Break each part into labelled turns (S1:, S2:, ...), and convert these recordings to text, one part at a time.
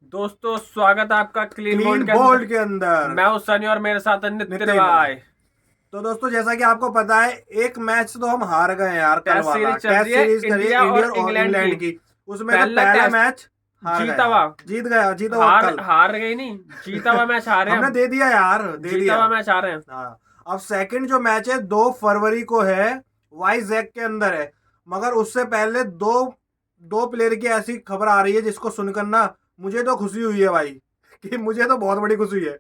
S1: दोस्तों स्वागत है आपका क्लीन
S2: क्लीन
S1: बोल्ड
S2: बोल्ड के अंदर।
S1: मैं हूं सनी और मेरे साथ है नितिन
S2: नितिन।
S1: भाई।
S2: तो दोस्तों जैसा कि आपको पता है, एक मैच तो हम हार गए यार, कल
S1: टेस्ट
S2: वाला
S1: सीरीज चल रही
S2: टेस्ट
S1: है
S2: सीरीज करिए
S1: इंडिया
S2: इंडिया
S1: और
S2: और
S1: इंग्लैंड की।
S2: इंग्लैंड की। उसमें तो
S1: पहला
S2: पहला
S1: टेस्ट
S2: मैच हार गए
S1: जीता हुआ।
S2: यार। जीत हुआ
S1: हार
S2: कल।
S1: हार गई नहीं, जीता हुआ मैच हारे
S2: हमने
S1: हम।
S2: दे दिया यार, दे
S1: जीता
S2: दिया।
S1: हुआ मैच हारे हैं।
S2: हाँ। अब सेकंड जो मैच है 2 फरवरी को है, वाइजैक के अंदर है। मगर उससे पहले दो दो प्लेयर की ऐसी खबर आ रही है जिसको सुनकर ना मुझे तो खुशी हुई है भाई कि मुझे तो बहुत बड़ी खुशी है।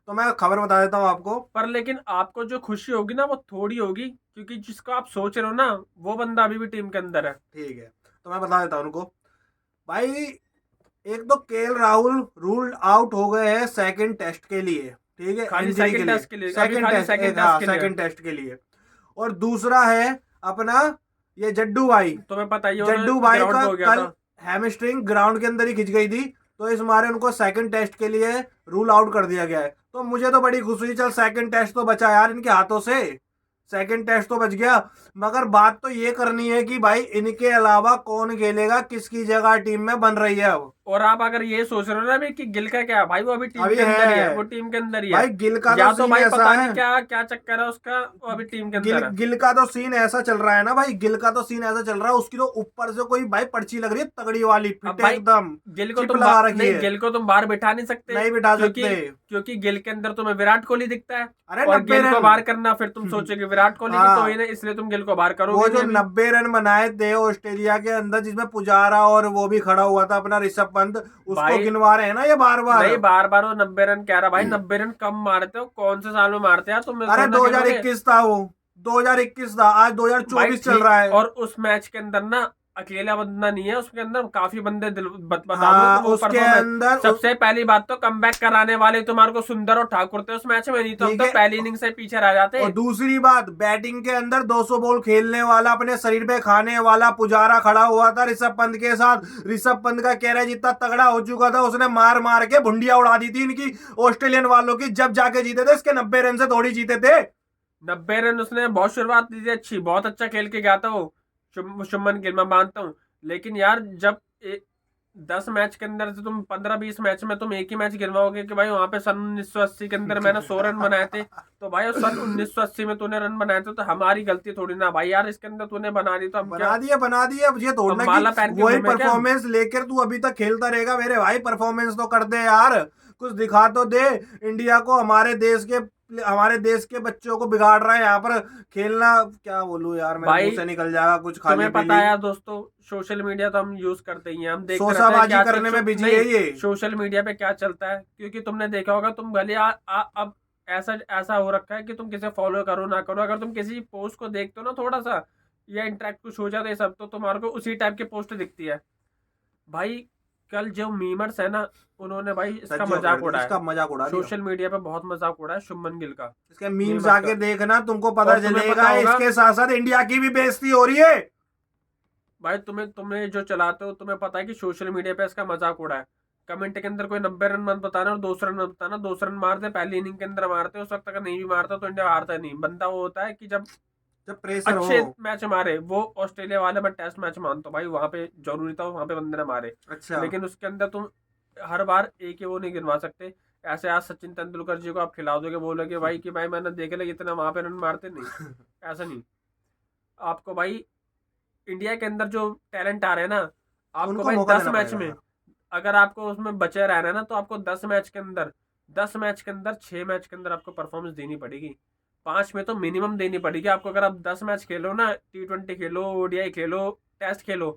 S2: तो मैं खबर बता देता हूँ आपको।
S1: पर लेकिन आपको जो खुशी होगी ना वो थोड़ी होगी, क्योंकि जिसको आप सोच रहे हो ना वो बंदा अभी भी टीम के अंदर है।
S2: ठीक है, तो मैं बता देता हूँ उनको भाई। एक तो केएल राहुल रूल्ड आउट हो गए हैं सेकंड टेस्ट के लिए। ठीक है,
S1: खाली
S2: इंजरी के
S1: सेकंड
S2: लिए।
S1: टेस्ट के लिए, अभी
S2: सेकंड
S1: खाली
S2: टेस्ट,
S1: सेकंड
S2: एक
S1: टेस्ट
S2: हाँ
S1: के लिए।
S2: सेकंड टेस्ट के लिए। और दूसरा है अपना ये जड्डू भाई।
S1: तुम्हें पता ही है,
S2: जड्डू
S1: उन्होंने
S2: भाई
S1: ग्राउंड
S2: का
S1: पे हो गया
S2: कल
S1: था।
S2: हैमस्ट्रिंग ग्राउंड के अंदर ही खिंच गई थी। तो इस मारे उनको सेकंड टेस्ट के लिए रूल आउट कर दिया गया है। तो मुझे तो बड़ी खुशी, चल सेकंड टेस्ट तो बचा यार इनके हाथों से। सेकंड टेस्ट तो बच गया। मगर बात तो ये करनी है कि भाई इनके अलावा कौन खेलेगा, किसकी जगह टीम में बन रही है अब।
S1: और आप अगर ये सोच रहे हो ना अभी कि गिल का क्या भाई, वो अभी टीम
S2: अभी
S1: के अंदर ही है, वो
S2: है
S1: टीम के अंदर ही है।
S2: भाई, गिल का तो
S1: या तो
S2: सीन
S1: भाई
S2: ऐसा
S1: पता
S2: है।
S1: नहीं क्या क्या चक्कर है उसका, वो अभी टीम के
S2: गिल
S1: अंदर है।
S2: गिल का तो सीन ऐसा चल रहा है ना भाई, गिल का तो सीन ऐसा चल रहा है, उसकी तो ऊपर से कोई भाई पर्ची लग रही है तगड़ी वाली,
S1: अब
S2: फिट
S1: भाई
S2: एकदम।
S1: गिल को
S2: चिप
S1: तुम
S2: लगा रखी
S1: नहीं,
S2: है।
S1: गिल को तुम बाहर बिठा नहीं सकते,
S2: नहीं बिठा
S1: क्योंकि
S2: सकते।
S1: क्योंकि गिल के अंदर तुम्हें विराट कोहली दिखता है।
S2: अरे
S1: और
S2: 90
S1: गिल को
S2: रन।
S1: बाहर करना, फिर तुम सोचोगे विराट कोहली की तो ही
S2: हाँ,
S1: नहीं, इसलिए तुम गिल को बाहर
S2: वो
S1: करोगे
S2: जो
S1: नहीं अभी।
S2: 90 रन बनाए थे ऑस्ट्रेलिया के अंदर, जिसमें पुजारा और वो भी खड़ा हुआ था अपना ऋषभ पंत, उसको
S1: भाई
S2: गिनवा रहे हैं ना ये बार बार।
S1: नहीं, बार बार वो 90 रन कह रहा भाई, 90 रन कम मारते हो, कौन से साल में मारते हैं, तुम मेरे
S2: अरे
S1: थोड़ा ना खेलोगे
S2: 2021 था वो, 2021 था, आज
S1: भाई।
S2: 2024 चल
S1: ठीक,
S2: रहा है।
S1: और उस मैच के अंदर ना अकेला बंदा नहीं है, उसके अंदर काफी बंदे बता दूं
S2: हाँ
S1: तो वो
S2: उसके
S1: परफॉर्मेंस।
S2: अंदर
S1: सबसे पहली बात तो कमबैक कराने वाले तुम्हारे को सुंदर और ठाकुर थे उस मैच में, नहीं तो हम
S2: ठीक
S1: तो
S2: है।
S1: पहली इनिंग से पीछे रह जाते।
S2: और दूसरी बात, बैटिंग के अंदर 200 बॉल खेलने वाला, अपने शरीर पे खाने वाला पुजारा खड़ा हुआ था ऋषभ पंत के साथ। ऋषभ पंत का कैरेज इतना तगड़ा हो चुका था, उसने मार मार के भुंडिया उड़ा दी थी इनकी ऑस्ट्रेलियन वालों की, जब जाके जीते थे। इसके 90 रन से थोड़ी जीते थे।
S1: 90 रन उसने बहुत शुरुआत दी थी अच्छी, बहुत अच्छा खेल के गया था वो। शुभमन गिल मैं मानता हूँ, लेकिन यार जब 10 मैच के अंदर से तुम 15-20 मैच में तुम एक ही मैच गिरवाओगे कि भाई वहां पे सन 1980 के अंदर मैंने 100 रन बनाए थे, तो भाई उस सन 1980 में तूने रन बनाए थे तो हमारी गलती थोड़ी ना भाई, यार इसके अंदर तूने बना दी तो हम क्या,
S2: बना दिया। अब ये
S1: हम
S2: तोड़ना कि
S1: माला पहन के
S2: वही
S1: घूमे क्या।
S2: परफॉर्मेंस लेकर तू अभी तक खेलता रहेगा मेरे भाई। परफॉर्मेंस तो कर दे यार, कुछ दिखा तो दे इंडिया को। हमारे देश के बच्चों को बिगाड़ रहा है यहाँ पर खेलना। क्या बोलूं यार, मेरे मुंह
S1: भाई
S2: से निकल जाएगा कुछ खाली
S1: तुम्हें पता
S2: पीली।
S1: है यार दोस्तों, सोशल मीडिया तो हम यूज करते ही हैं, हम देखते रहते हैं
S2: शोशाबाजी
S1: क्या
S2: करने में बिजी
S1: नहीं,
S2: है ये।
S1: सोशल मीडिया पे क्या चलता है, क्योंकि तुमने देखा होगा तुम भले अब ऐसा ऐसा हो रखा है कि तुम किसे फॉलो करो ना करो, अगर तुम किसी पोस्ट को देखते हो ना थोड़ा सा या इंटरेक्ट कुछ हो जाता है सब, तो तुम्हारे को उसी टाइप की पोस्ट दिखती है भाई। कल जो मीमर्स है ना, उन्होंने भाई इसका
S2: सज्जो कर
S1: मजाक
S2: दिया,
S1: उड़ाया।
S2: इसका मजाक उड़ा दिया।
S1: सोशल मीडिया पे बहुत मजाक उड़ाया शुभमन गिल का,
S2: इसके मीम्स
S1: मीमर्स
S2: आके
S1: का।
S2: देखना, तुमको पता
S1: और तुम्हें पता
S2: चलेगा
S1: होगा
S2: इसके साथ साथ इंडिया की भी बेइज्जती हो रही है।
S1: भाई, तुम्हें जो चलाते हो तुम्हें पता है कि सोशल मीडिया पे इसका मजाक उड़ा है। कमेंट के अंदर कोई 90 रन मत बताना और 200 रन मत बताना, 200 रन मारते पहली इनिंग के अंदर मारते, उस वक्त अगर नहीं भी मारता तो इंडिया हारता नहीं। बंदा वो होता है कि जब
S2: जब प्रेशर हो।
S1: अच्छे मैच मारे, वो ऑस्ट्रेलिया वाले मैं टेस्ट मैच मानता हूँ भाई, वहां पे जरूरी था वहां पे बंदे ने मारे,
S2: अच्छा।
S1: लेकिन उसके अंदर तुम हर बार एक ही वो नहीं गिनवा सकते। ऐसे आज सचिन तेंदुलकर जी को आप खिला दोगे, बोलोगे भाई कि भाई मैंने देखे लगे इतना वहां पे रन मारते नहीं, ऐसा नहीं। आपको भाई इंडिया के अंदर जो टैलेंट आ रहे हैं ना, आपको
S2: उनको
S1: भाई
S2: मौका
S1: 10
S2: देना
S1: मैच में
S2: पड़ेगा।
S1: अगर आपको उसमें बचे रहना है ना, तो आपको 10 मैच के अंदर 6 मैच के अंदर आपको परफॉर्मेंस देनी पड़ेगी। 5 में तो मिनिमम देनी पड़ेगी आपको। अगर आप 10 मैच खेलो ना, T20 खेलो, ओडीआई खेलो, टेस्ट खेलो,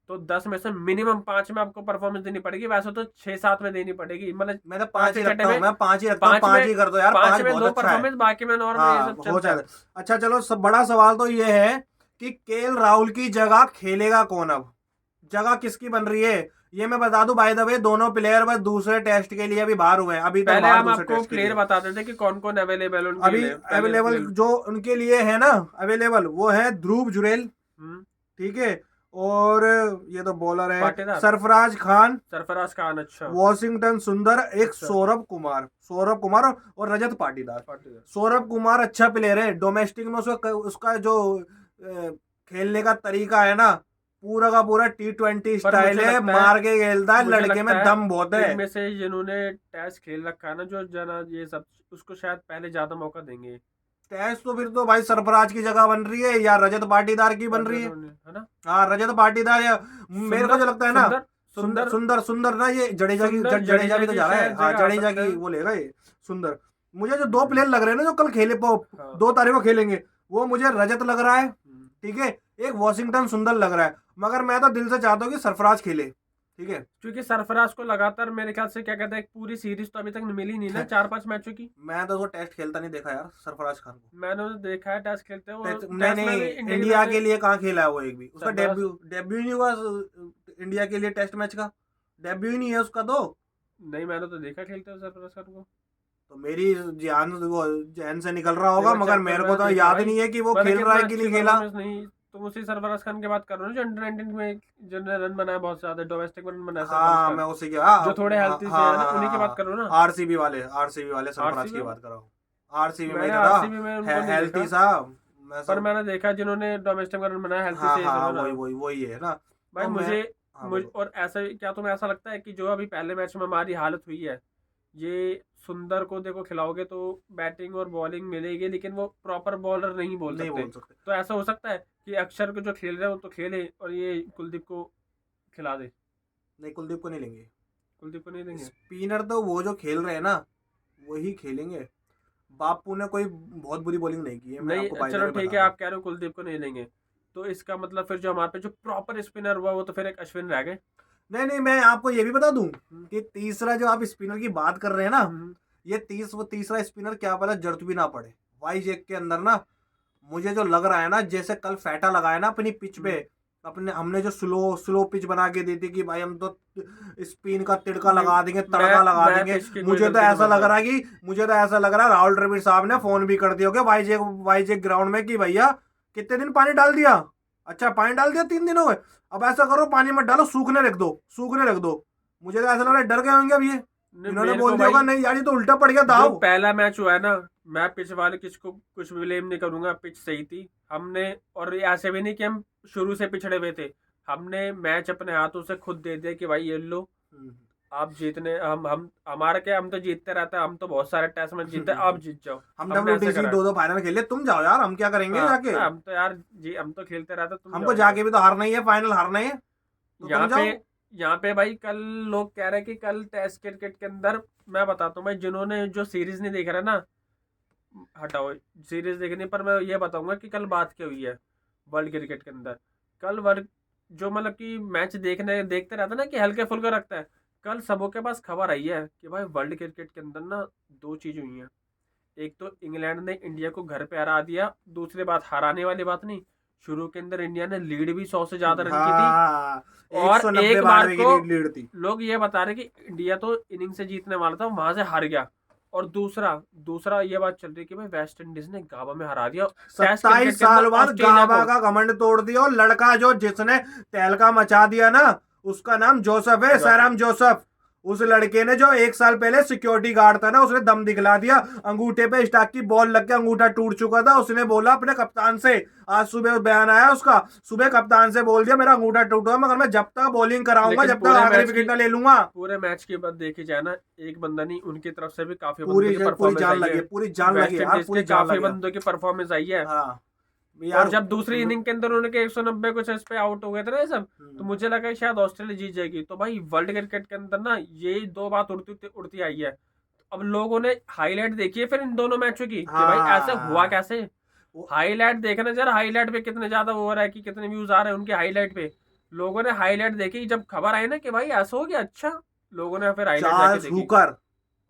S1: तो 10 में से मिनिमम 5 में आपको परफॉर्मेंस देनी पड़ेगी। वैसे तो 6-7 में देनी पड़ेगी, मतलब
S2: मैं तो 5
S1: पांचवे
S2: ही
S1: छठे
S2: रखता हूँ,
S1: में।
S2: मैं 5 ही रखता हूँ,
S1: पांच
S2: 5
S1: में
S2: ही कर दो यार,
S1: पांच
S2: 5
S1: में
S2: बहुत
S1: दो
S2: अच्छा है।
S1: परफॉर्मेंस, बाकी में नॉर्मल ये
S2: हाँ
S1: सब
S2: हो
S1: चलता है।
S2: जाए। अच्छा चलो, सब बड़ा सवाल तो ये है कि केएल राहुल की जगह खेलेगा कौन अब। जगह किसकी बन रही है ये मैं बता दूं, बाय द वे दोनों प्लेयर बस दूसरे टेस्ट के लिए अभी बाहर हुए हैं, अभी तक
S1: पहले
S2: बाहर
S1: हम
S2: दूसरे
S1: आपको
S2: टेस्ट के
S1: प्लेयर
S2: लिए।
S1: बताते थे कि कौन कौन अवेलेबल उनके
S2: अभी
S1: लिए पहले
S2: अवेलेबल
S1: प्लेयर।
S2: जो उनके लिए है ना, अवेलेबल वो है ध्रुव जुरेल।
S1: हम्म।
S2: ठीक है। और ये तो बॉलर है,
S1: पाटीदार।
S2: सरफराज खान,
S1: सरफराज खान, अच्छा।
S2: वॉशिंगटन सुंदर, एक
S1: अच्छा।
S2: सौरभ कुमार और रजत पाटीदार।
S1: पाटीदार।
S2: सौरभ कुमार अच्छा प्लेयर है, डोमेस्टिक में उसका उसका जो खेलने का तरीका है ना, पूरा का पूरा T20
S1: पर
S2: स्टाइल
S1: मुझे
S2: है,
S1: लगता है
S2: मार के खेलता है,
S1: मुझे
S2: लड़के में
S1: लगता है
S2: दम बहुत है।
S1: इनमें से जिन्होंने टेस्ट खेल रखा है ना, जो जना ये सब, उसको शायद पहले ज्यादा मौका देंगे।
S2: टेस्ट तो फिर तो भाई सरफराज की जगह बन रही है या रजत पाटीदार की बन रही है।
S1: है ना।
S2: हाँ रजत पाटीदार या मेरे को
S1: सुंदर
S2: जो लगता है ना,
S1: सुंदर
S2: सुंदर
S1: सुंदर
S2: सुंदर सुंदर ना, ये जडेजा की
S1: सुंदर
S2: जडेजा भी तो
S1: की
S2: जा रहा है।
S1: शायद
S2: हाँ
S1: जगह आ
S2: जडेजा
S1: सकता
S2: की
S1: है।
S2: वो लेगा ये सुंदर। मुझे जो दो प्लेयर लग रहे हैं ना जो कल खेले
S1: हाँ।
S2: 2 तारीख को खेलेंगे, वो मुझे रजत लग रहा है,
S1: हम्म।
S2: ठीक है, एक वॉशिंगटन सुंदर लग रहा है। मगर मैं तो दिल से चाहता हूँ कि सरफराज खेले, ठीक है।
S1: क्योंकि सरफराज को लगातार मेरे ख्याल से क्या कहते हैं, एक पूरी सीरीज तो अभी तक मिली नहीं ना, 4-5 मैचों की।
S2: मैं तो वो टेस्ट खेलता नहीं देखा यार सरफराज खान को।
S1: मैंने तो देखा है टेस्ट खेलते हैं, वो
S2: नहीं
S1: टेस्ट में
S2: नहीं,
S1: भी
S2: इंडिया के लिए कहाँ खेला है वो एक भी, उसका
S1: सरफराज
S2: डेब्यू ही नहीं हुआ इंडिया के लिए टेस्ट मैच का, डेब्यू ही नहीं है उसका तो।
S1: नहीं, मैंने तो देखा खेलते हुए सरफराज खान को।
S2: तो मेरी जान वो जहन से निकल रहा होगा,
S1: देखो
S2: मगर
S1: चेक
S2: मेरे
S1: कर
S2: को
S1: रहा
S2: तो
S1: है,
S2: याद
S1: भाई
S2: नहीं है कि वो
S1: मैंने
S2: खेल रहा है
S1: कितना
S2: कि
S1: अच्छी
S2: नहीं खेला।
S1: परफॉर्मेंस नहीं, तुम उसी सरफराज खान की बात कर रहे हो जो अंडर 19 में जिन्होंने रन बनाया, बहुत ज्यादा डोमेस्टिक रन बनाया सरफराज
S2: हाँ
S1: खान,
S2: मैं उसी के, हाँ
S1: जो थोड़े हेल्थी से है ना, उन्हीं की बात कर रहे हो ना।
S2: आरसीबी वाले सरफराज
S1: आरसीबी
S2: की
S1: में
S2: बात कर रहा हूँ। आरसीबी में ही
S1: मैंने
S2: तो
S1: आरसीबी में
S2: था,
S1: उनको नहीं
S2: हेल्थी
S1: देखा,
S2: सा। मैं
S1: पर
S2: सब,
S1: मैंने देखा जिन्होंने डोमेस्टिक रन बनाया हेल्थी
S2: हाँ
S1: से
S2: हाँ
S1: इसमें ना।
S2: वही है ना।
S1: भाई
S2: तो मैं,
S1: मुझे
S2: हाँ
S1: मुझ
S2: बोलो।
S1: और ऐसा क्या तुम्हें ऐसा लगता है कि जो अभी पहले मैच में हमारी हालत हुई है, ये सुंदर को देखो खिलाओगे तो बैटिंग और बॉलिंग मिलेगी, लेकिन वो प्रॉपर बॉलर नहीं बोल
S2: नहीं
S1: सकते।
S2: बोल सकते।
S1: तो ऐसा हो सकता है कि अक्षर को जो खेल रहे हो तो खेले और ये कुलदीप को खिला दे।
S2: नहीं कुलदीप को नहीं लेंगे,
S1: कुलदीप को नहीं देंगे।
S2: स्पिनर तो वो जो खेल रहे हैं ना वही खेलेंगे। बापू ने कोई बहुत बुरी बॉलिंग नहीं की है, मैं
S1: नहीं
S2: आपको बाय द
S1: चलो
S2: वे
S1: ठीक
S2: बता
S1: है,
S2: दूं।
S1: आप कह रहे हो कुलदीप को नहीं लेंगे, तो इसका मतलब फिर जो हमारे पे जो प्रॉपर स्पिनर हुआ वो तो फिर एक अश्विन रह गए।
S2: नहीं नहीं, मैं आपको ये भी बता दूं
S1: हम्म।
S2: कि तीसरा जो आप स्पिनर की बात कर रहे हैं ना,
S1: हम्म।
S2: ये वो तीसरा स्पिनर क्या पता जरूरत भी ना पड़े। वाईजेक के अंदर ना मुझे जो लग रहा है ना, जैसे कल फैटा लगाया ना अपनी पिच पे, अपने हमने जो स्लो स्लो पिच बना के दी थी कि भाई हम तो स्पिन का तिड़का लगा देंगे, तड़का लगा
S1: मैं
S2: देंगे।
S1: पिच की कोई
S2: मुझे तो
S1: गलती नहीं
S2: ऐसा लग
S1: मानता।
S2: रहा है कि मुझे तो ऐसा लग रहा है राहुल द्रविड़ साहब ने फोन भी कर दिया होगा वाईजेक ग्राउंड में कि भैया कितने दिन पानी डाल दिया, अच्छा पानी डाल दिया 3 दिन हो गए, अब ऐसा करो पानी मत डालो, सूखने रख दो। मुझे तो ऐसा लग रहा है डर गए होंगे अब ये,
S1: नहीं,
S2: इन्होंने
S1: मेरे
S2: बोल
S1: को
S2: दिया होगा
S1: भाई
S2: नहीं यार ये तो उल्टा पड़ गया
S1: जो
S2: दाव।
S1: पहला मैच हुआ है ना, मैं पिच वाले किसको कुछ ब्लेम नहीं करूंगा, पिच सही थी हमने। और ऐसे भी नहीं कि हम शुरू से पिछड़े हुए थे, हमने मैच अपने हाथों से खुद दे दिया कि भाई ये लो, आप जीतने हम हमारा क्या, हम तो जीतते रहते हैं, हम तो बहुत सारे टेस्ट में जीते, आप जीत जाओ।
S2: हम
S1: हमने ऐसे
S2: WTC
S1: करा है।
S2: 2 फाइनल खेले, तुम जाओ यार, हम क्या करेंगे
S1: हाँ,
S2: जाके,
S1: हम तो यार जी हम तो खेलते रहते, तुम
S2: हमको
S1: जाओ
S2: जाके भी तो हारना ही है, फाइनल हारना ही है, तो
S1: यहाँ
S2: तुम
S1: पे।
S2: जाओ।
S1: यहाँ पे भाई कल लोग कह रहे हैं कि कल टेस्ट क्रिकेट के अंदर, मैं बताता हूँ भाई, जिन्होंने जो सीरीज नहीं देख रहा ना, हटाओ सीरीज देखने पर, मैं ये बताऊंगा कि कल बात क्या हुई है वर्ल्ड क्रिकेट के अंदर। कल वर्ल्ड जो मतलब कि मैच देखते रहता है ना कि हल्के फुल्के रखता है, कल सबों के पास खबर आई है कि भाई वर्ल्ड क्रिकेट के अंदर ना 2 चीज हुई हैं। एक तो इंग्लैंड ने इंडिया को घर पे हरा दिया, दूसरी बात हराने वाली बात नहीं, शुरू के अंदर इंडिया ने लीड भी 100 से ज्यादा रन की थी।
S2: हाँ,
S1: और
S2: 190
S1: एक बार
S2: 92
S1: को
S2: की लीड थी।
S1: लोग ये बता रहे कि इंडिया तो इनिंग से जीतने वाला था, वहां से हार गया। और दूसरा दूसरा ये बात चल रही है कि भाई वेस्ट इंडीज ने गाबा में हरा दिया टेस्ट
S2: 27
S1: क्रिकेट के
S2: साल
S1: अंदर
S2: बाद
S1: ऑस्ट्रेलिया
S2: गाबा
S1: को।
S2: का घमंड तोड़ दिया, और लड़का जो जिसने तहलका मचा दिया ना, उसका नाम जोसेफ है, सैराम जोसेफ। उस लड़के ने जो 1 साल पहले सिक्योरिटी गार्ड था ना, उसने दम दिखला दिया, अंगूठे पे स्टाक की बॉल लग के अंगूठा टूट चुका था, उसने बोला अपने कप्तान से, आज सुबह बयान आया उसका, सुबह कप्तान से बोल दिया मेरा अंगूठा टूटा, मगर मैं जब तक बॉलिंग कराऊंगा,
S1: लेकिन
S2: जब तक आखिरी विकेट ना ले लूंगा।
S1: पूरे मैच की बात देखी जाए ना, एक बंदा नहीं, उनकी तरफ से भी काफी बंदों
S2: पूरी
S1: की
S2: पूरी
S1: परफॉर्मेंस
S2: जान
S1: आई
S2: लगी
S1: है।
S2: है, पूरी जान लगी
S1: वेस्ट
S2: है यार,
S1: इंडीज के
S2: पूरी जान
S1: काफी
S2: लगी है।
S1: बंदों की परफॉर्मेंस आई है।
S2: हाँ
S1: और
S2: यार,
S1: जब दूसरी इनिंग के अंदर उनके 190 कुछ इस पे आउट हो गए थे ना ये सब, तो मुझे लगा कि शायद ऑस्ट्रेलिया जीत जाएगी। तो भाई वर्ल्ड क्रिकेट के अंदर ना ये 2 बात उड़ती उड़ती आई है। अब लोगों ने हाईलाइट देखी है फिर इन दोनों मैचों की कि भाई ऐसे हुआ कैसे। हाईलाइट देखना जरा, हाईलाइट पे कितने ज्यादा वो हो रहा है कि कितने व्यूज आ रहे हैं उनके हाईलाइट पे। लोगों ने हाईलाइट देखी, जब खबर आई ना कि भाई ऐसा हो गया, अच्छा लोगों ने फिर हाईलाइट जाके
S2: चार्ल्स
S1: देखी,
S2: हुकर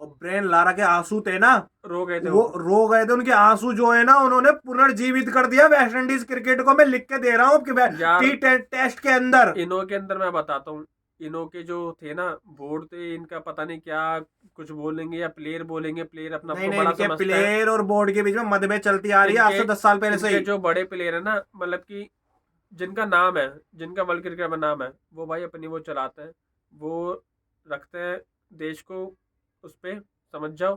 S2: और ब्रेन लारा के आंसू थे ना,
S1: रो गए थे
S2: वो रो गए थे, उनके आंसू जो है ना उन्होंने पुनर्जीवित कर दिया वेस्ट इंडीज क्रिकेट को। मैं लिख के दे रहा हूँ
S1: यार।
S2: टेस्ट के अंदर।
S1: इनो के अंदर मैं बताता हूँ, इनो के जो थे ना बोर्ड थे, इनका पता नहीं क्या कुछ बोलेंगे या प्लेयर बोलेंगे, प्लेयर अपना
S2: नहीं
S1: आपको
S2: नहीं,
S1: बड़ा
S2: इनके
S1: समझता है।
S2: प्लेयर और बोर्ड के बीच में मतभेद चलती आ रही है आज से 10 साल पहले से
S1: इनके
S2: ही।
S1: जो बड़े प्लेयर है ना, मतलब कि जिनका नाम है, जिनका वर्ल्ड क्रिकेट में नाम है, वो भाई अपनी वो चलाते हैं, वो रखते हैं देश को उस पे, समझ जाओ।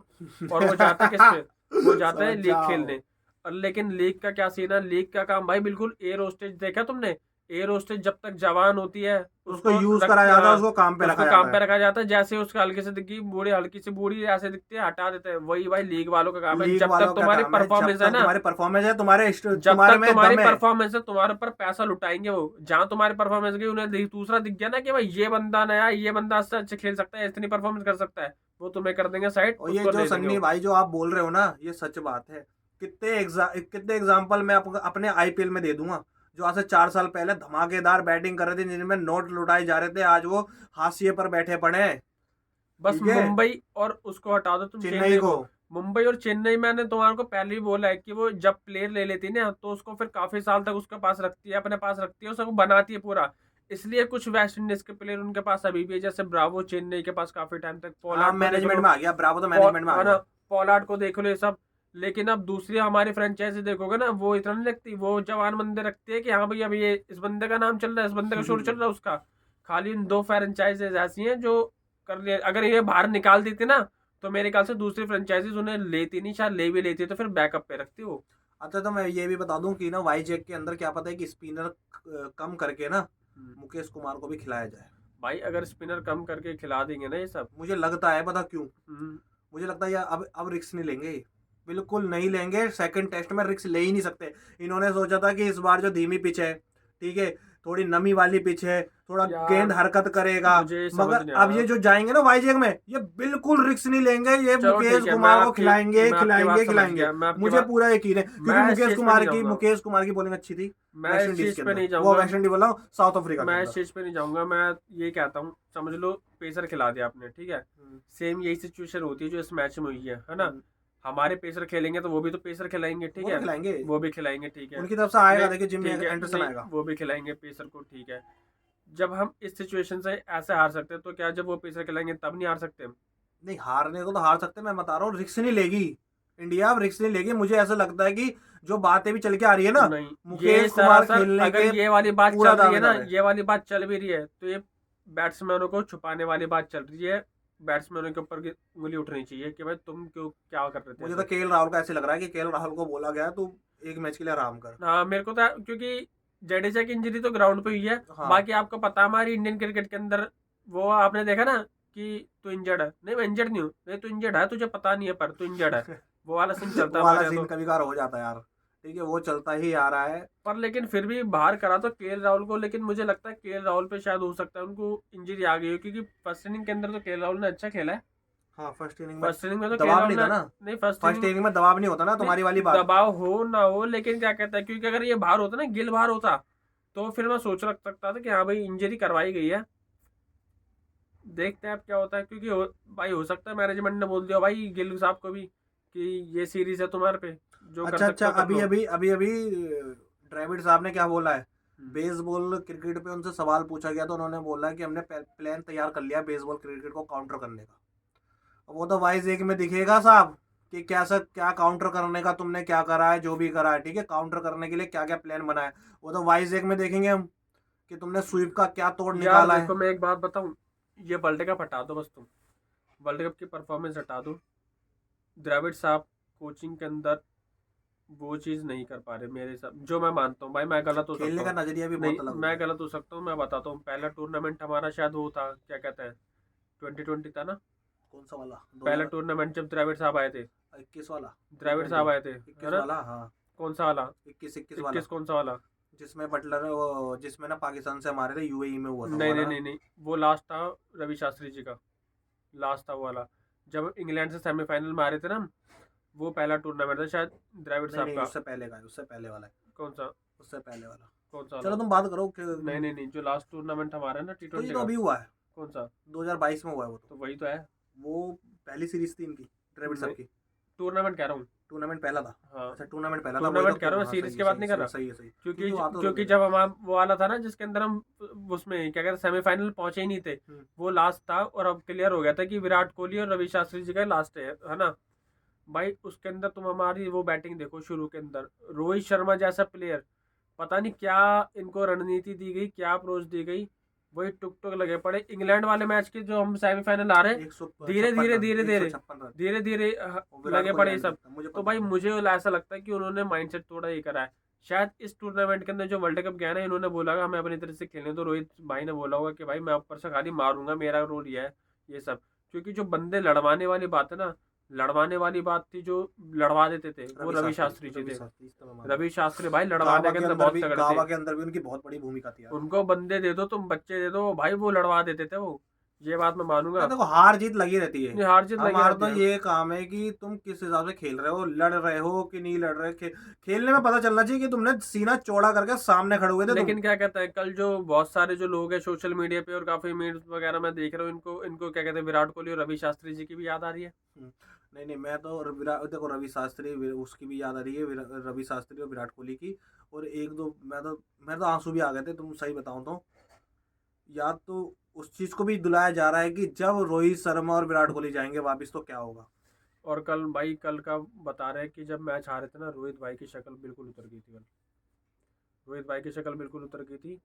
S1: और वो जाते हैं किस पे, वो जाते हैं
S2: समझ
S1: लीग
S2: जाओ।
S1: खेलने। और लेकिन लीग का क्या सीन है, लीग का काम भाई बिल्कुल एयर होस्टेज, देखा तुमने एयर होस्टेस जब तक जवान होती है
S2: उसको यूज करा जाता है, उसको काम पे
S1: उसको
S2: रखा
S1: काम
S2: जाता
S1: पे
S2: है।
S1: रखा जाता है। जैसे उसका हल्की से दिखी बूढ़ी, हल्की सी बूढ़ी ऐसे दिखती है, हटा देते हैं। वही भाई लीग वालों का काम है।
S2: लीग
S1: जब
S2: वालों
S1: तक
S2: का
S1: तुम्हारी
S2: काम है, जब
S1: परफॉर्मेंस है
S2: तक
S1: ना,
S2: तुम्हारी परफॉर्मेंस है,
S1: जब
S2: तुम्हारे
S1: तक
S2: में
S1: तुम्हारी
S2: दम है।
S1: परफॉर्मेंस है, तुम्हारे ऊपर पैसा लुटाएंगे वो। जहां तुम्हारी परफॉर्मेंस गई, उन्हें दूसरा दिख गया ना कि भाई ये बंदा नया, ये बंदा इससे अच्छे खेल सकता है, इतनी परफॉर्मेंस कर सकता है, वो तुम्हें कर देंगे साइड,
S2: और ये
S1: उसको
S2: जो
S1: ले देंगे
S2: सन्नी
S1: वो।
S2: भाई जो आप बोल रहे हो ना, ये सच बात है। कितने एग्जाम्पल मैं अपने आईपीएल में दे दूंगा, जो आज से 4 साल पहले धमाकेदार बैटिंग कर रहे थे, जिनमें नोट लुटाए जा रहे थे, आज वो हाशिए पर बैठे पड़े हैं।
S1: बस
S2: ठीक है,
S1: मुंबई और उसको हटा दो तुम,
S2: चेन्नई
S1: चेन्नई
S2: को।
S1: को। मुंबई और चेन्नई, मैंने तुम्हारे को पहले ही बोला है कि वो जब प्लेयर ले लेती है ना, तो उसको फिर काफी साल तक उसके पास रखती है, अपने पास रखती है, उसको बनाती है पूरा। इसलिए कुछ वेस्ट इंडीज के प्लेयर उनके पास अभी भी है, जैसे ब्रावो चेन्नई के पास काफी टाइम तक,
S2: हाँ,
S1: पोलार्ड को देख
S2: मैनेजमेंट
S1: लो,
S2: में आ गया, ब्रावो तो मैनेजमेंट में आ
S1: है ना,
S2: गया।
S1: पोलार्ड को देख लो, ये सब। लेकिन अब दूसरी हमारी फ्रेंचाइजी देखोगे ना, वो इतना नहीं रखती, वो जवान बंदे रखती है कि हाँ भाई अब ये इस बंदे का नाम चल रहा है, इस बंदे का शोर चल रहा है, उसका। खाली इन 2 फ्रेंचाइजीज ऐसी हैं जो कर लिया। अगर ये बाहर निकाल देती ना, तो मेरे ख्याल से दूसरी फ्रेंचाइजीज उन्हें लेती नहीं, शायद ले भी लेती तो फिर बैकअप पे रखती वो।
S2: अच्छा, तो मैं ये भी बता दूं कि ना वाईजेक के अंदर क्या पता है कि स्पिनर कम करके ना मुकेश कुमार को भी खिलाया जाए।
S1: भाई अगर स्पिनर कम करके खिला देंगे ना ये सब।
S2: मुझे लगता है, पता क्यों? मुझे लगता है यार अब रिस्क नहीं लेंगे, बिल्कुल नहीं लेंगे। सेकंड टेस्ट में रिस्क ले ही नहीं सकते। इन्होंने सोचा था कि इस बार जो धीमी पिच है, ठीक है, थोड़ी नमी वाली पिच है, थोड़ा
S1: यार,
S2: गेंद हरकत करेगा,
S1: मुझे समझ
S2: मगर
S1: नहीं आ
S2: अब
S1: रहा।
S2: ये जो जाएंगे ना वाईजेक में, ये बिल्कुल रिस्क नहीं लेंगे। ये
S1: चलो
S2: मुकेश
S1: ठीक है,
S2: कुमार को खिलाएंगे
S1: मैं आपकी
S2: खिलाएंगे
S1: बात समझ
S2: खिलाएंगे।
S1: गया, मैं आपकी
S2: मुझे
S1: बात,
S2: पूरा यकीन है, क्योंकि
S1: मैं इस चीज पे नहीं जाऊंगा,
S2: मुकेश कुमार की बॉलिंग अच्छी थी
S1: मैं
S2: वेस्ट
S1: इस
S2: इंडीज
S1: चीज
S2: के
S1: पे
S2: अंदर।
S1: नहीं
S2: वो
S1: जाऊंगा,
S2: वेस्ट इंडीज बोल रहा हूँ, साउथ अफ्रीका के
S1: मैं इस
S2: अंदर।
S1: चीज पे नहीं जाऊंगा। मैं ये कहता हूँ, समझ लो पेसर खिला दिया आपने, ठीक है, सेम यही सिचुएशन होती है जो इस मैच में हुई है ना। हमारे पेसर खेलेंगे तो वो भी तो पेसर खिलाएंगे, ठीक
S2: वो तो
S1: है,
S2: खिलाएंगे,
S1: वो भी खिलाएंगे, ठीक है,
S2: उनकी तरफ से आएगा।
S1: नहीं,
S2: देखिए जिम्मी
S1: ठीक है,
S2: एंडरसन
S1: नहीं,
S2: आएगा।
S1: वो भी खिलाएंगे पेसर को, ठीक है। जब हम इस सिचुएशन से ऐसे हार सकते हैं, तो क्या जब वो पेसर खिलाएंगे तब नहीं हार सकते हम?
S2: नहीं, हारने को तो हार सकते, मैं बता रहा हूँ रिस्क नहीं लेगी इंडिया, अब रिस्क नहीं लेगी। मुझे ऐसा लगता है कि जो बातें भी चल के आ रही है ना,
S1: नहीं, ये
S2: मुकेश कुमार
S1: सरासर,
S2: खेलने
S1: अगर
S2: के
S1: ये वाली बात
S2: पूरा
S1: चल रही है ना,
S2: दावेदार है।
S1: ये वाली बात चल भी रही है, तो ये बैट्समैनों को छुपाने वाली बात चल रही है। बैट्समैनों के ऊपर उंगली उठनी चाहिए कि भाई तुम क्यों, क्या कर रहे थे
S2: मुझे तो
S1: ऐसे?
S2: केएल राहुल का ऐसे लग रहा है कि केएल राहुल को बोला गया तो एक मैच के लिए आराम कर।
S1: हाँ, मेरे को तो, क्योंकि जडेजा की इंजरी तो ग्राउंड पे हुई है।
S2: हाँ,
S1: बाकी आपको पता है हमारी इंडियन क्रिकेट के अंदर, वो आपने देखा ना कि तू इंजर्ड है, नहीं मैं इंजर्ड नहीं हूँ, नहीं तू इंजर्ड है, तुझे पता नहीं है पर तू इंजर्ड है, वो वाला सीन चलता
S2: वो
S1: है
S2: वाला
S1: हमारे यहाँ
S2: सीन
S1: तो।
S2: कभी कभार हो जाता है यार, ठीक है, वो चलता ही आ रहा है।
S1: पर लेकिन फिर भी बाहर करा तो केएल राहुल को, लेकिन मुझे लगता है केएल राहुल पे शायद हो सकता है उनको इंजरी आ गई हो, क्योंकि फर्स्ट इनिंग के अंदर तो केएल राहुल ने अच्छा खेला है।
S2: हाँ, फर्स्ट इनिंग में
S1: फर्स्ट इनिंग में तो केएल
S2: दबाव
S1: राहुल
S2: नहीं था
S1: ने,
S2: ना,
S1: नहीं फर्स्ट
S2: फर्स्ट
S1: इनिंग
S2: इनिंग में दबाव नहीं होता ना, तुम्हारी वाली बात।
S1: दबाव हो ना हो, लेकिन क्या कहता है, क्योंकि अगर ये बाहर होता ना, गिल बाहर होता, तो फिर मैं सोच रख सकता था कि हाँ भाई इंजरी करवाई गई है। देखते हैं अब क्या होता है, क्योंकि भाई हो सकता है मैनेजमेंट ने बोल दिया भाई गिल साहब को भी कि ये सीरीज है तुम्हारे पे, जो कर
S2: अच्छा
S1: सकते
S2: अच्छा,
S1: हो कर
S2: अभी
S1: लो।
S2: अभी अभी अभी द्रविड़ साहब ने क्या बोला है, बेसबॉल क्रिकेट पे उनसे सवाल पूछा गया तो उन्होंने बोला कि हमने प्लान तैयार कर लिया बेसबॉल क्रिकेट को काउंटर करने का। अब वो तो वाइज एक में दिखेगा साहब कि कैसा क्या काउंटर करने का तुमने क्या करा है, जो भी करा है, ठीक है, काउंटर करने के लिए क्या क्या प्लान बनाया, वो तो वाइज एक में देखेंगे हम कि तुमने स्वीप का क्या तोड़
S1: यार
S2: निकाला है।
S1: देखो, मैं एक बात बताऊं, ये वर्ल्ड कप हटा दो बस, तुम वर्ल्ड कप की परफॉर्मेंस हटा दो। द्रविड़ साहब कोचिंग के अंदर वो चीज़ नहीं कर पा रहे मेरे साथ, जो मैं मानता हूँ भाई, मैं गलत हो
S2: खेलने
S1: सकता
S2: का
S1: हूँ,
S2: नजरिया भी
S1: नहीं
S2: बहुत अलग होता
S1: मैं
S2: है।
S1: गलत हो सकता हूँ, मैं बताता हूँ। पहला टूर्नामेंट हमारा शायद वो था, क्या कहते हैं, 2020 था ना,
S2: कौन सा वाला?
S1: पहला टूर्नामेंट जब द्रविड़ साहब आए थे,
S2: 21 वाला?
S1: द्रविड़ साहब आए थे,
S2: 21
S1: है ना?
S2: वाला, हाँ,
S1: कौन सा वाला?
S2: 21 वाला,
S1: 21 कौन सा वाला?
S2: जिसमें बटलर वो जिसमें ना पाकिस्तान से हमारे थे, यूएई में हुआ था
S1: नहीं नहीं
S2: हमारा।
S1: नहीं नहीं, वो लास्ट था रवि शास्त्री जी का, लास्ट था वो वाला, जब इंग्लैंड से सेमीफाइनल में आ रहे थे ना हम, वो पहला टूर्नामेंट था शायद द्रविड़
S2: नहीं
S1: साहब
S2: नहीं,
S1: का।
S2: उससे पहले का है, उससे पहले वाला है,
S1: कौन सा?
S2: उससे पहले वाला।
S1: कौन सा
S2: चलो
S1: वाला?
S2: तुम बात करो कि
S1: नहीं नहीं नहीं, जो लास्ट टूर्नामेंट हमारा है ना
S2: तो ये
S1: T20
S2: तो
S1: का।
S2: अभी हुआ है,
S1: कौन सा?
S2: 2022 में हुआ है वो
S1: तो वही तो है,
S2: वो पहली सीरीज थी इनकी द्रविड़ साहब की।
S1: टूर्नामेंट कह रहा हूँ।
S2: टूर्नामेंट पहला था।
S1: हाँ,
S2: अच्छा, टूर्नामेंट पहला था, वही
S1: टूर्नामेंट
S2: तो
S1: कह रहा हूँ,
S2: हाँ,
S1: सीरीज
S2: सही
S1: की
S2: है,
S1: बात
S2: सही
S1: नहीं कर रहा,
S2: सही है, सही है।
S1: क्योंकि
S2: वो आता तो
S1: क्योंकि
S2: लगे।
S1: जब हम वो वाला था ना जिसके अंदर हम उसमें क्या कहते हैं सेमीफाइनल पहुंचे ही नहीं थे, वो लास्ट था, और अब क्लियर हो गया था कि विराट कोहली और रवि शास्त्री जी का लास्ट है ना भाई। उसके अंदर तुम हमारी वो बैटिंग देखो, शुरू के अंदर रोहित शर्मा जैसा प्लेयर, पता नहीं क्या इनको रणनीति दी गई, क्या अप्रोच दी गई, वही टुक टुक लगे पड़े। इंग्लैंड वाले मैच के जो हम सेमीफाइनल आ रहे हैं, धीरे धीरे धीरे धीरे धीरे धीरे लगे पड़े ये सब। तो भाई मुझे ऐसा लगता है कि उन्होंने माइंडसेट थोड़ा ये करा है शायद इस टूर्नामेंट के अंदर जो वर्ल्ड कप गया ना, इन्होंने बोला कि हमें अपनी तरफ से खेलने, तो रोहित भाई ने बोला होगा कि भाई मैं ऊपर से खाली मारूंगा, मेरा रोल ये है, ये सब। क्योंकि जो बंदे लड़वाने वाली बात है ना, लड़वाने वाली बात थी, जो लड़वा देते थे वो रवि शास्त्री जी थे। रवि शास्त्री भाई लड़वाने के अंदर बहुत तगड़े
S2: गावा
S1: थे।
S2: के अंदर भी उनकी बहुत बड़ी भूमिका थी यार।
S1: उनको बंदे दे दो, तुम बच्चे दे दो भाई, वो लड़वा देते थे वो, ये बात मैं मानूंगा।
S2: देखो हार जीत लगी रहती है,
S1: नहीं, हार जीत लगी
S2: हमारा
S1: रहती
S2: तो
S1: है।
S2: ये काम है कि तुम किस हिसाब से खेल रहे हो, लड़ रहे हो कि नहीं लड़ रहे। खेलने में पता चलना चाहिए कि तुमने सीना चौड़ा करके सामने खड़े हुए थे तुम।
S1: लेकिन क्या कहते हैं, कल जो बहुत सारे जो लोग हैं सोशल मीडिया पे और काफी मीम्स वगैरह मैं देख रहा हूँ, इनको इनको क्या कहते हैं, विराट कोहली और रवि शास्त्री जी की भी याद आ रही है।
S2: नहीं नहीं, मैं तो देखो रवि शास्त्री, उसकी भी याद आ रही है, रवि शास्त्री और विराट कोहली की। और एक दो मैं तो आंसू भी आ गए थे, तुम सही बताऊं तो। याद तो उस चीज को भी दिलाया जा रहा है कि जब रोहित शर्मा और विराट कोहली जाएंगे वापस तो क्या होगा।
S1: और कल भाई, कल का बता रहे हैं कि जब मैच हारे थे ना, रोहित भाई की शक्ल बिल्कुल उतर गई थी कल। रोहित भाई की शक्ल बिल्कुल उतर गई थी।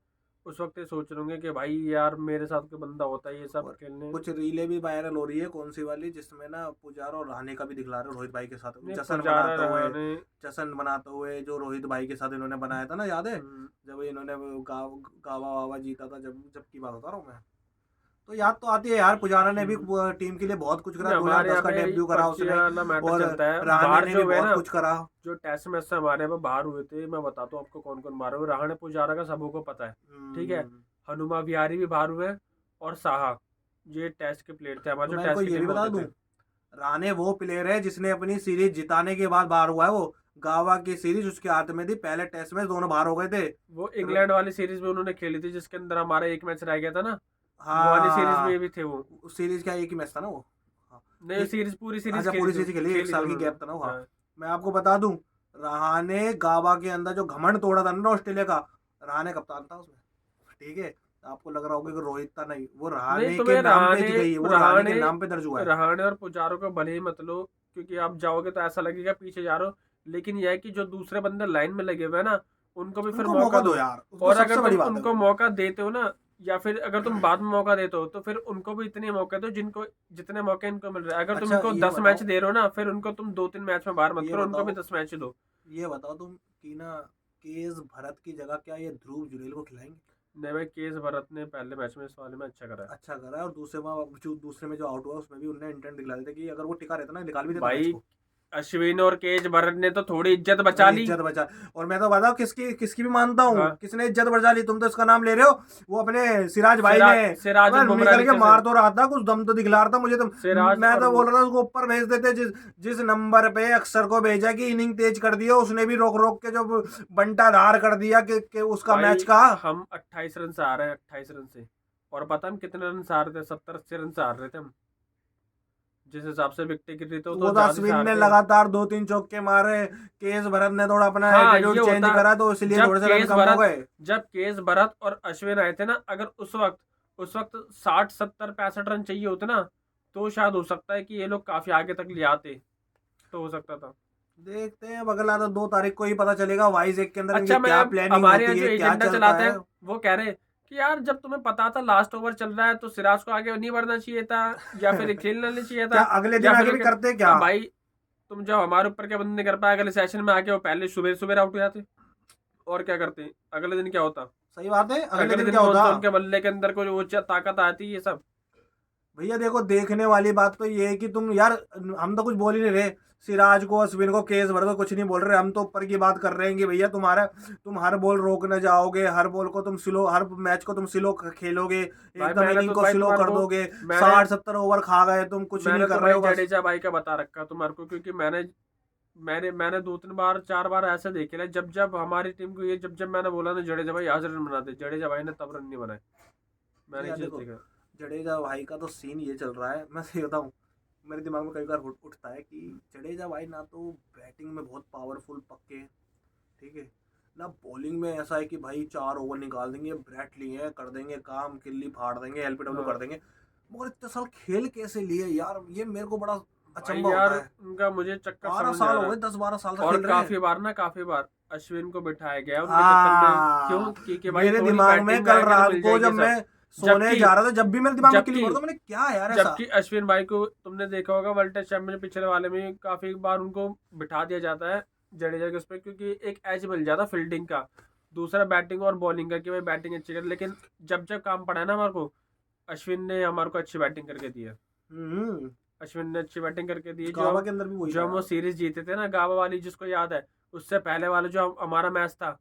S1: उस वक्त ये सोच रहे होंगे कि भाई यार मेरे साथ कोई बंदा होता है ये सब
S2: और
S1: खेलने।
S2: कुछ रीलें भी वायरल हो रही है, कौन सी वाली, जिसमें ना पुजारा और रहाणे का भी दिखला रहे हैं रोहित भाई के साथ
S1: नहीं,
S2: जश्न
S1: पुजारा
S2: मनाते हुए।
S1: रहाणे।
S2: जश्न मनाते हुए जो रोहित भाई के साथ इन्होंने बनाया था ना, याद है जब इन्होंने वो गावा वावा जीता था, जब की बात बता रहा हूँ मैं। तो याद तो आती है यार, पुजारा ने भी टीम के लिए बहुत कुछ करा,
S1: हमारे
S2: 2010
S1: यहाँ
S2: का
S1: पे
S2: डेब्यू करा
S1: पर्ची
S2: उसने।
S1: वाला मैटर
S2: और
S1: चलता है,
S2: रहाणे
S1: बाहर
S2: ने
S1: जो
S2: भी
S1: हुए
S2: बहुत
S1: ना,
S2: कुछ करा।
S1: जो टेस्ट मैच से हमारे यहाँ पे बाहर हुए थे, मैं बताता हूँ आपको कौन कौन बाहर हुए। रहाणे पुजारा का सबों को पता है, ठीक है। हनुमा विहारी भी बाहर हुए हैं, और साहा, ये टेस्ट के प्लेयर थे हमारे,
S2: तो
S1: जो
S2: मैं इनको
S1: टेस्ट की
S2: ये
S1: टीम
S2: भी
S1: में
S2: बता
S1: होते
S2: दूं,
S1: थे।
S2: राणे वो प्लेयर है जिसने अपनी सीरीज जिताने के बाद बाहर हुआ है। वो गावा की सीरीज उसके हाथ में थी, पहले टेस्ट में दोनों बाहर हो गए थे।
S1: वो इंग्लैंड वाली सीरीज में उन्होंने खेली थी, जिसके अंदर हमारा एक मैच रह गया था ना, वो वाली सीरीज में
S2: हाँ,
S1: भी थे वो।
S2: सीरीज का एक ही मैच था ना वो। हाँ,
S1: नहीं, सीरीज पूरी सीरीज
S2: अच्छा
S1: खेली
S2: पूरी
S1: थी,
S2: सीरीज खेली, एक
S1: खेली थी
S2: साल की
S1: उन्होंने।
S2: गैप था ना वो। हाँ,
S1: हाँ।
S2: मैं आपको बता दूं, रहाणे गावा के अंदर जो घमंड तोड़ा था ना ऑस्ट्रेलिया का, रहाणे कप्तान था उसमें, ठीक है। आपको लग रहा होगा कि रोहित था, नहीं, वो
S1: नहीं,
S2: रहाणे के
S1: तुम्हें
S2: नाम पे
S1: रहाणे
S2: गई है, वो रहाणे के
S1: रहाणे
S2: नाम पे दर्ज हुआ है।
S1: रहाणे और पुजारा को भले ही मत लो, क्योंकि आप जाओगे तो ऐसा लगेगा पीछे जा रहे हो। लेकिन यह है कि जो दूसरे बंदे लाइन में लगे हुए हैं ना, उनको भी फिर
S2: उनको
S1: मौका
S2: मौका
S1: दो।
S2: दो यार, उसको
S1: और
S2: सबसे
S1: अगर
S2: बड़ी
S1: तुम
S2: बात है
S1: उनको
S2: वो।
S1: मौका देते हो ना, या फिर अगर तुम बाद में मौका देते हो, तो फिर उनको भी इतने मौके दो जिनको जितने मौके इनको मिल रहे हैं। अगर तुम
S2: अच्छा
S1: इनको
S2: ये
S1: 10 मैच
S2: बताओ,
S1: दे रहे हो ना, फिर उनको तुम 2-3 मैच में बाहर मत
S2: ये
S1: करो, उनको भी
S2: बताओ
S1: 10 मैच दो।
S2: ये बताओ तुम कि ना, केएस भरत की जगह क्या ये ध्रुव जुरेल को खिलाएंगे?
S1: नहीं भाई, केएस भरत ने पहले मैच में, इस वाले में अच्छा करा है
S2: अच्छा करा है, और दूसरे में जो आउट हुआ उसमें भी उन्होंने इंटेंट दिखला दिया था कि अगर वो टिका रहता ना, निकाल भी देता मैच
S1: भाई।
S2: को।
S1: अश्विन और केएस भरत ने तो थोड़ी इज्जत बचा
S2: थोड़ी
S1: ली।
S2: इज्जत बचा। और मैं तो बताऊं किसकी किसकी भी मानता हूँ,
S1: हाँ।
S2: किसने इज्जत बचा ली, तुम तो इसका नाम ले रहे हो, वो अपने सिराज भाई
S1: सिराज
S2: ने।
S1: सिराज और
S2: अबे
S1: बुमराह
S2: निकल के
S1: नीचे से।
S2: मार तो रहा था, कुछ दम तो दिखला रहा था मुझे तो।
S1: सिराज
S2: मैं
S1: और
S2: तो बोल रहा था उसको ऊपर भेज देते, जिस नंबर पे अक्षर को भेजा कि इनिंग तेज कर दिया, उसने भी रोक रोक के जो बंटा धार कर दिया कि उसका
S1: भाई
S2: मैच का।
S1: हम 28 रन से आ रहे हैं, 28 रन से। और पता हम कितने रन से हार रहे थे? 70-80 रन से हार रहे थे हम। जिस हिसाब से विकेट गिर रही थी,
S2: वो
S1: तो
S2: तो
S1: ज्यादा से
S2: अश्विन ने
S1: हारते।
S2: लगातार 2-3 चौके मारे, केएस भरत ने थोड़ा अपना
S1: हाँ,
S2: एटीट्यूड
S1: ये
S2: चेंज
S1: होता।
S2: करा, तो इसलिए
S1: जब
S2: थोड़े से रन
S1: केएस
S2: कम हो
S1: भरत
S2: गए।
S1: जब केएस भरत और अश्विन आए थे ना, अगर उस वक्त 60-70-65 रन चाहिए होते ना, तो शायद हो सकता है कि ये लोग काफी आगे तक ले आते, तो हो सकता था।
S2: देखते हैं, अब अगला तो 2 तारीख को ही पता चलेगा वाइज एक के अंदर इनकी
S1: अच्छा, मैं
S2: क्या प्लानिंग
S1: हमारे यहाँ
S2: होती
S1: जो
S2: है, क्या
S1: एजेंडा
S2: चलता
S1: चलाते
S2: है।
S1: हैं, वो कह रहे हैं कि यार जब तुम्हें पता था लास्ट ओवर चल रहा है, तो सिराज को आगे नहीं बढ़ना चाहिए था, या फिर खेलना नहीं चाहिए
S2: क्या
S1: था,
S2: अगले दिन
S1: या
S2: आगे
S1: फिर
S2: भी करते क्या?
S1: भाई तुम जब हमारे ऊपर के बंदे नहीं कर पाए, अगले सेशन में आके वो पहले सुबह सुबह आउट हो जाते, और क्या करते? अगले दिन क्या होता?
S2: सही बात है, अगले
S1: अगले
S2: दिन
S1: दिन
S2: क्या
S1: कौन
S2: होता?
S1: सा उनके बल्ले के अंदर कोई वो ताकत आती, ये सब।
S2: भैया देखो, देखने वाली बात तो ये है कि तुम यार, हम तो कुछ बोल ही नहीं रहे, सिराज को अश्विन को केस भर को कुछ नहीं बोल रहे, हम तो ऊपर की बात कर रहे हैं कि भैया तुम हर बॉल रोकने जाओगे, हर बॉल को तुम स्लो, हर मैच को तुम स्लो खेलोगे,
S1: भाई
S2: एकदम
S1: मैंने
S2: इनिंग
S1: तो
S2: को
S1: भाई
S2: स्लो
S1: तुम्हारे
S2: कर
S1: को
S2: दोगे,
S1: मैंने
S2: 60-70 ओवर खा गए, तुम कुछ नहीं
S1: मैंने
S2: कर
S1: तो
S2: रहे
S1: भाई
S2: हो बस।
S1: जडेजा भाई का बता रखा तुम्हारे को, क्योंकि मैंने मैंने मैंने 2-3 बार 4 बार ऐसे देखे ना, जब जब हमारी टीम को ये जब जब मैंने बोला ना जडेजा भाई आज रन बनाते, जडेजा भाई ने तब रन नहीं बनाए। मैंने ये
S2: यार
S1: चीज
S2: देखो,
S1: देखा।
S2: जडेजा भाई का तो सीन ये चल रहा है, मैं सही बताऊं, मेरे दिमाग में कई बार उठता है कि जडेजा भाई ना तो बैटिंग में बहुत पावरफुल पक्के, ठीक है, ना बॉलिंग में ऐसा है कि भाई 4 ओवर निकाल देंगे, ब्रैटली है, कर देंगे काम, किल्ली फाड़ देंगे, एलपीडब्ल्यू कर
S1: हाँ
S2: देंगे। मगर इतने साल खेल कैसे लिए यार, ये मेरे को बड़ा
S1: भाई
S2: अचंभा
S1: यार,
S2: होता है।
S1: उनका मुझे चक्कर
S2: 12
S1: समझ नहीं आ
S2: साल हो
S1: रहा।
S2: गए, 10-12 साल से
S1: और
S2: खेल रहे हैं।
S1: काफी बार अश्विन को बिठाया गया उनके चक्कर में, क्यों?
S2: हाँ,
S1: क्योंकि भाई
S2: मेरे
S1: थोड़ी
S2: दिमाग में
S1: बैटिंग
S2: कल
S1: आएगी तो
S2: रात
S1: मिल
S2: को
S1: जाएगी
S2: जब
S1: सब।
S2: मैं सोने
S1: जबकि
S2: जा रहा था, जब भी मेरे दिमाग में क्लिक
S1: जबकि
S2: हो रहा था, मैंने क्या यार ऐसा।
S1: जबकि अश्विन भाई को तुमने देखा होगा वर्ल्ड टेस्ट चैंपियनशिप पिछले वाले में काफी बार उनको बिठा दिया जाता है, जडेजा के उस पर, क्योंकि एक एज मिल जाता फील्डिंग का, दूसरा बैटिंग और बॉलिंग का कि भाई बैटिंग अच्छी कर। लेकिन जब जब काम पड़ा है ना हमारे को, अश्विन ने हमारे को अच्छी बैटिंग करके दी है।
S2: हम्म।
S1: अश्विन ने अच्छी बैटिंग करके दी है।
S2: गावा के अंदर भी वही
S1: जो
S2: था
S1: हम वो
S2: यार।
S1: सीरीज जीते थे ना गावा वाली, जिसको याद है, उससे पहले वाला जो हमारा मैच था,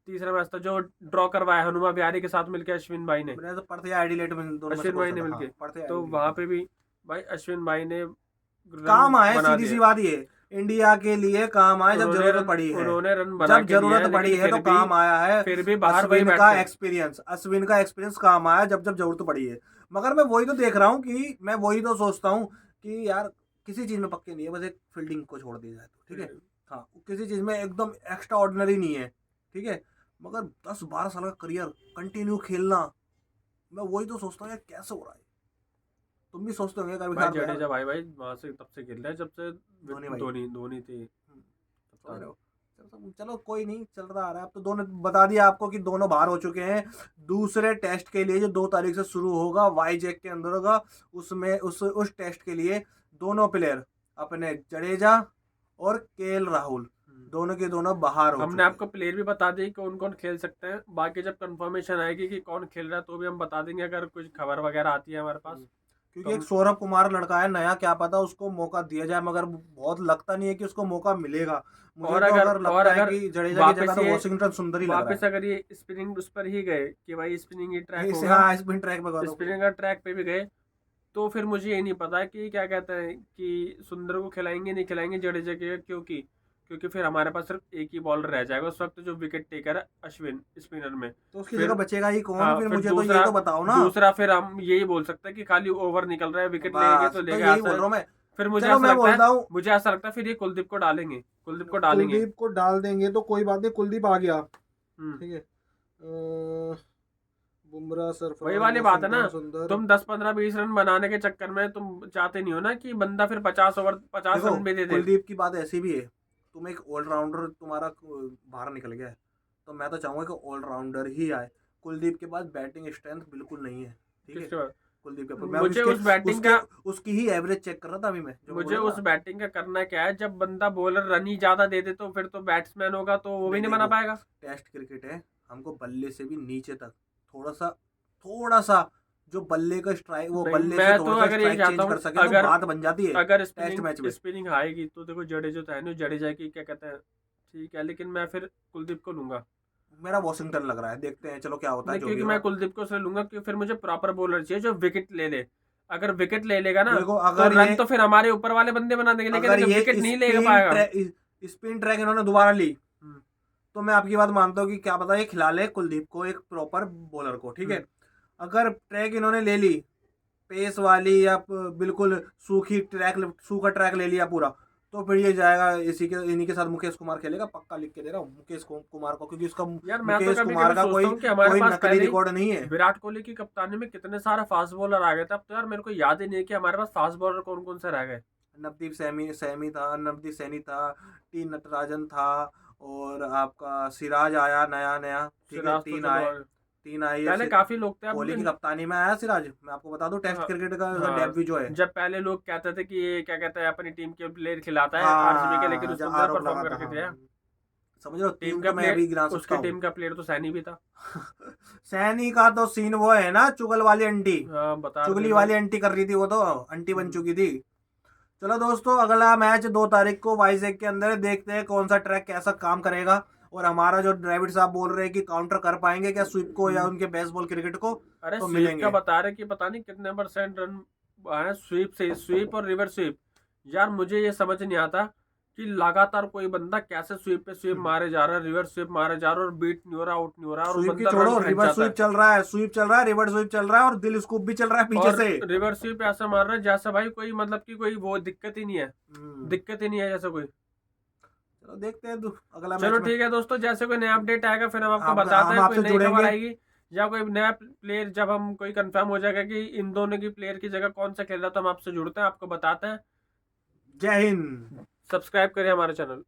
S1: तीसरा मैच था जो ड्रॉ करवाया हनुमा विहारी के साथ मिलकर अश्विन भाई ने,
S2: मैंने तो पड़ते एडिलेट में दोनों में से
S1: अश्विन
S2: कौन
S1: भाई
S2: सा
S1: ने
S2: था?
S1: मिलके,
S2: हाँ, पड़ते
S1: तो
S2: एडिलेट
S1: वहां
S2: में।
S1: पे भी भाई अश्विन भाई ने रन
S2: काम आए,
S1: बना
S2: सीधी सी
S1: दिए।
S2: बात ये, इंडिया के लिए काम आए जब जरूरत पड़ी है।
S1: उन्होंने रन बना
S2: जब
S1: के दिया
S2: जरूरत
S1: है,
S2: पड़ी
S1: लेकिन
S2: है तो काम आया है।
S1: फिर भी बाहर वही
S2: अश्विन का
S1: बैठते हैं।
S2: एक्सपीरियंस, अश्विन का एक्सपीरियंस काम आया जब जब जरूरत पड़ी है। मगर मैं वही तो देख रहा हूँ कि मैं वही तो सोचता हूँ कि यार किसी चीज में पक्के नहीं है, बस एक फील्डिंग को छोड़ दिया जाए तो ठीक है। हाँ, किसी चीज में एकदम एक्स्ट्रा ऑर्डिनरी नहीं है, ठीक है। मगर 10-12 साल का करियर कंटिन्यू खेलना, मैं वही तो सोचता हूँ यार कैसे हो रहा है। तुम भी सोचते होंगे कभी
S1: भाई
S2: यार
S1: जडेजा भाई वहां से तब से खेल रहा है जब से
S2: धोनी भाई।
S1: धोनी थी।
S2: समझ रहे हो? चलो कोई नहीं, चल रहा आ रहा है। अब तो दोनों बता दिया आपको कि दोनों बाहर हो चुके हैं। दूसरे टेस्ट के लिए जो 2 तारीख से शुरू होगा वाईजैक के अंदर होगा, उसमें उस टेस्ट के लिए दोनों प्लेयर अपने जडेजा और केएल राहुल दोनों के दोनों बाहर हो
S1: हमने
S2: चुके हैं।
S1: आपको प्लेयर भी बता दी कौन कौन खेल सकते हैं, बाकी जब कंफर्मेशन आएगी कि कौन खेल रहा है तो भी हम बता देंगे, अगर कुछ खबर वगैरह आती है हमारे पास।
S2: क्योंकि एक सौरभ कुमार लड़का है नया, क्या पता उसको मौका दिया जाए, मगर बहुत लगता नहीं है कि उसको मौका मिलेगा। मुझे
S1: और
S2: तो
S1: अगर
S2: अगर लगता है
S1: अगर
S2: कि जडेजा की जगह
S1: वापस
S2: तो
S1: ये
S2: वॉशिंगटन सुंदर ही लग रहा
S1: वापस अगर ये स्पिनिंग उस पर ही गए कि भाई स्पिनिंग ही ट्रैक
S2: है।
S1: होगा,
S2: हाँ, स्पिन ट्रैक पे करो।
S1: स्पिनिंग का ट्रैक पे भी गए, तो फिर मुझे ये नहीं पता कि क्या कहते हैं कि सुंदर को खिलाएंगे नहीं खिलाएंगे जडेजा के, क्योंकि क्योंकि फिर हमारे पास सिर्फ एक ही बॉलर रह जाएगा उस वक्त जो विकेट टेकर है अश्विन स्पिनर में।
S2: तो उसकी
S1: फिर
S2: जगह बचेगा ही कौन?
S1: हाँ,
S2: फिर
S1: फिर
S2: मुझे तो ये तो बताओ ना।
S1: दूसरा फिर हम यही बोल सकते हैं कि खाली ओवर निकल रहा है, विकेट लेंगे
S2: बस
S1: तो
S2: तो
S1: लेगा
S2: यही बोल रहा हूँ मैं।
S1: फिर
S2: चलो मैं बोलता हूँ
S1: मुझे ऐसा लगता है फिर ये कुलदीप को डालेंगे, कुलदीप को डालेंगे।
S2: कुलदीप को डाल देंगे तो कोई बात नहीं, कुलदीप आ गया,
S1: हम्म,
S2: ठीक है। बुमराह, सरफराज,
S1: वही वाली बात है ना,
S2: वॉशिंगटन सुंदर।
S1: तुम 10-15-20 रन बनाने के चक्कर में तुम चाहते नहीं हो ना कि बंदा फिर 50
S2: देखो
S1: रन भी दे दे।
S2: कुलदीप की बात ऐसी भी है, तुम एक ऑलराउंडर तुम्हारा बाहर निकल गया है, तो मैं तो चाहूंगा कि ऑलराउंडर ही आए। कुलदीप के पास बैटिंग स्ट्रेंथ बिल्कुल नहीं है, ठीक है।
S1: किसके बाद
S2: कुलदीप के मैं
S1: मुझे
S2: उसके,
S1: उस बैटिंग
S2: उसके,
S1: का
S2: उसकी ही एवरेज चेक कर रहा था अभी मैं, जो मैं
S1: मुझे
S2: बोल रहा
S1: उस
S2: था।
S1: बैटिंग का करना क्या है, जब बंदा बॉलर रन ही ज्यादा दे दे तो फिर तो बैट्समैन होगा तो वो भी नहीं बना
S2: देखो,
S1: पाएगा।
S2: टेस्ट क्रिकेट है, हमको बल्ले से भी नीचे तक थोड़ा सा जो बल्ले का स्ट्राइक, वो
S1: नहीं,
S2: बल्ले से
S1: मैं तो
S2: थोड़ा सा
S1: अगर ये
S2: स्ट्राइक
S1: चाहता
S2: चेंज
S1: हूँ
S2: कर सके तो बात बन जाती है
S1: अगर
S2: टेस्ट मैच में।
S1: स्पिनिंग आएगी तो देखो जडेजा तो है नहीं, जडेजा की क्या कहते हैं ठीक है, लेकिन मैं फिर कुलदीप को लूंगा।
S2: मेरा वॉशिंगटन लग रहा है, देखते हैं चलो क्या होता है
S1: नहीं,
S2: जो भी
S1: क्योंकि
S2: होगा।
S1: मैं कुलदीप को इसलिए लूंगा क्योंकि फिर मुझे प्रॉपर बॉलर चाहिए जो विकेट ले ले। अगर विकेट ले लेगा ना
S2: देखो
S1: तो
S2: अगर
S1: रन
S2: ये
S1: तो फिर हमारे ऊपर वाले बंदे बना देंगे, लेकिन
S2: अगर
S1: अगर
S2: ये
S1: विकेट नहीं ले पाएगा।
S2: स्पिन ट्रैक इन्होंने दोबारा ली
S1: हम्म,
S2: तो मैं आपकी बात मानता हूँ कि क्या पता ये खिला ले कुलदीप को, एक प्रॉपर बॉलर को, ठीक है। अगर ट्रैक इन्होंने ले ली पेस वाली या बिल्कुल सूखा ट्रैक ले लिया पूरा, तो फिर ये जाएगा इन्हीं के साथ मुकेश कुमार खेलेगा, पक्का लिख के दे रहा हूँ मुकेश कुमार को, क्योंकि उसका
S1: यार मैं तो
S2: मुकेश
S1: कभी
S2: कुमार
S1: कभी
S2: का
S1: सोचता
S2: कोई
S1: हूँ कि हमारे
S2: कोई
S1: पास
S2: नकली
S1: पहले
S2: रिकॉर्ड नहीं है।
S1: विराट कोहली की कप्तानी में कितने सारे फास्ट बॉलर आ गए थे, अब तो यार मेरे को याद ही नहीं है कि हमारे पास फास्ट बॉलर कौन कौन से रह गए।
S2: नवदीप नवदीप सैनी था, टी नटराजन था, और आपका सिराज आया नया, ठीक है।
S1: सिराज तो चलो
S2: तीन आए
S1: पहले काफी लोग थे, अब
S2: कोहली की कप्तानी में आया सिराज। मैं आपको बता दूं टेस्ट
S1: हाँ,
S2: क्रिकेट का
S1: हाँ,
S2: डेब्यू जो है,
S1: जब पहले लोग कहते थे कि ये क्या कहता है अपनी टीम के प्लेयर खिलाता है आरसीबी के, लेकिन
S2: हाँ,
S1: उसने
S2: जो
S1: उतना
S2: आरोप
S1: परफॉर्म
S2: लगा था,
S1: करके दिया।
S2: समझ लो
S1: टीम
S2: टीम
S1: का
S2: तो मैं भी गिना
S1: प्लेयर
S2: सकता
S1: उसकी टीम
S2: हूँ।
S1: का प्लेयर तो सैनी भी था।
S2: सैनी का तो सीन वो है ना, चुगल वाली आंटी,
S1: हाँ, बता रहे
S2: चुगली
S1: थे
S2: वाली आंटी कर रही थी, वो तो आंटी बन चुकी थी। चलो दोस्तों, अगला मैच 2 तारीख को वाइजैक के अंदर है, देखते हैं कौन सा ट्रैक कैसा काम करेगा, और हमारा जो द्रविड़ साहब बोल रहे हैं कि काउंटर कर पाएंगे क्या स्वीप को या उनके बेसबॉल क्रिकेट को,
S1: अरे
S2: तो
S1: स्वीप का
S2: मिलेंगे।
S1: बता रहे कि पता नहीं कितने % रन आए स्वीप से, स्वीप और रिवर्स स्वीप। यार मुझे ये समझ नहीं आता कि लगातार कोई बंदा कैसे स्वीप पे स्वीप मारे जा रहा है, रिवर्स स्वीप मारे जा रहा है और बीट नहीं हो रहा, आउट नहीं हो रहा, और
S2: स्वीप की
S1: बंदा
S2: छोड़ो,
S1: रन खींच
S2: रिवर्स
S1: जाता
S2: स्वीप
S1: है।
S2: चल रहा है, स्वीप चल रहा है, रिवर्स स्वीप चल रहा है, और दिल स्कूप भी चल रहा है पीछे
S1: और
S2: से।
S1: रिवर्स स्वीप ऐसा मार रहा है जैसा भाई कोई मतलब कि कोई वो दिक्कत ही नहीं है, दिक्कत ही नहीं है जैसे कोई।
S2: चलो देखते हैं अगला
S1: चलो
S2: मैच में।
S1: ठीक है दोस्तों, जैसे कोई नया अपडेट आएगा फिर हम आपको
S2: हम
S1: बताते हैं, कोई
S2: आपसे
S1: नई खबर
S2: जुड़ेंगे।
S1: आएगी या कोई नया प्लेयर, जब हम कोई कंफर्म हो जाएगा कि इन दोनों की प्लेयर की जगह कौन सा खेल रहा है तो हम आपसे जुड़ते हैं, आपको बताते हैं।
S2: जय हिंद।
S1: सब्सक्राइब करें हमारे चैनल।